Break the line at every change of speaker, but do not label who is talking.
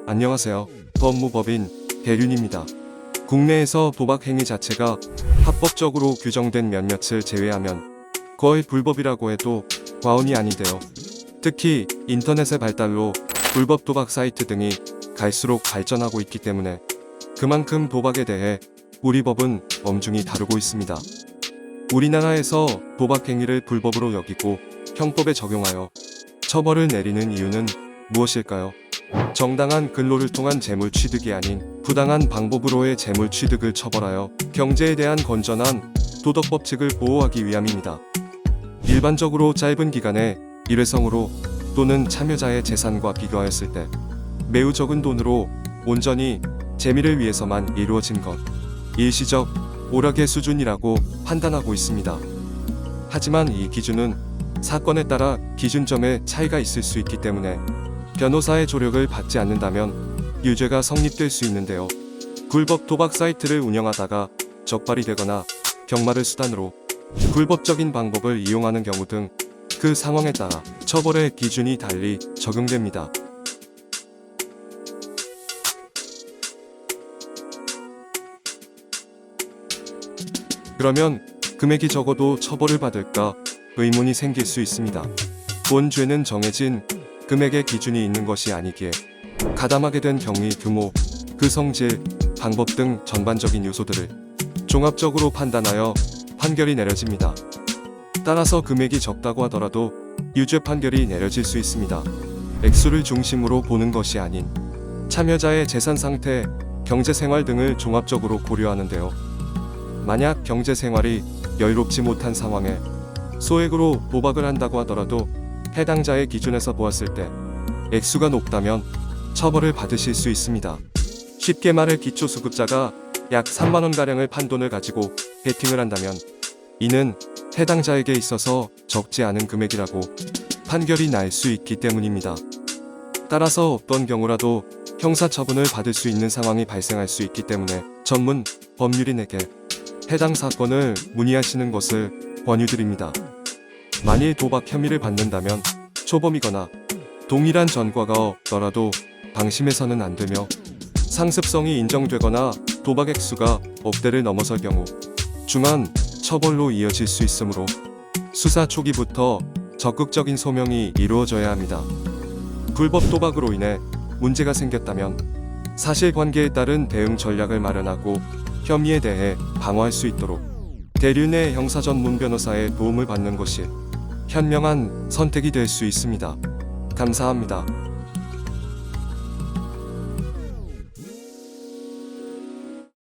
안녕하세요. 법무법인 대륜입니다. 국내에서 도박 행위 자체가 합법적으로 규정된 몇몇을 제외하면 거의 불법이라고 해도 과언이 아닌데요. 특히 인터넷의 발달로 불법 도박 사이트 등이 갈수록 발전하고 있기 때문에 그만큼 도박에 대해 우리 법은 엄중히 다루고 있습니다. 우리나라에서 도박 행위를 불법으로 여기고 형법에 적용하여 처벌을 내리는 이유는 무엇일까요? 정당한 근로를 통한 재물 취득이 아닌 부당한 방법으로의 재물 취득을 처벌하여 경제에 대한 건전한 도덕 법칙을 보호하기 위함입니다. 일반적으로 짧은 기간에 일회성으로 또는 참여자의 재산과 비교하였을 때 매우 적은 돈으로 온전히 재미를 위해서만 이루어진 것, 일시적 오락의 수준이라고 판단하고 있습니다. 하지만 이 기준은 사건에 따라 기준점에 차이가 있을 수 있기 때문에 변호사의 조력을 받지 않는다면 유죄가 성립될 수 있는데요. 불법 도박 사이트를 운영하다가 적발이 되거나 경마를 수단으로 불법적인 방법을 이용하는 경우 등 그 상황에 따라 처벌의 기준이 달리 적용됩니다. 그러면 금액이 적어도 처벌을 받을까 의문이 생길 수 있습니다. 본 죄는 정해진 금액의 기준이 있는 것이 아니기에 가담하게 된 경위 규모, 그 성질, 방법 등 전반적인 요소들을 종합적으로 판단하여 판결이 내려집니다. 따라서 금액이 적다고 하더라도 유죄 판결이 내려질 수 있습니다. 액수를 중심으로 보는 것이 아닌 참여자의 재산 상태, 경제생활 등을 종합적으로 고려하는데요. 만약 경제생활이 여유롭지 못한 상황에 소액으로 도박을 한다고 하더라도 해당자의 기준에서 보았을 때 액수가 높다면 처벌을 받으실 수 있습니다. 쉽게 말해 기초수급자가 약 3만원가량의 판돈을 가지고 베팅을 한다면 이는 해당자에게 있어서 적지 않은 금액이라고 판결이 날 수 있기 때문입니다. 따라서 어떤 경우라도 형사처분을 받을 수 있는 상황이 발생할 수 있기 때문에 전문 법률인에게 해당 사건을 문의하시는 것을 권유드립니다. 만일 도박 혐의를 받는다면 초범이거나 동일한 전과가 없더라도 방심해서는 안 되며 상습성이 인정되거나 도박 액수가 억대를 넘어설 경우 중한 처벌로 이어질 수 있으므로 수사 초기부터 적극적인 소명이 이루어져야 합니다. 불법 도박으로 인해 문제가 생겼다면 사실관계에 따른 대응 전략을 마련하고 혐의에 대해 방어할 수 있도록 대륜의 형사 전문 변호사의 도움을 받는 것이 현명한 선택이 될 수 있습니다. 감사합니다.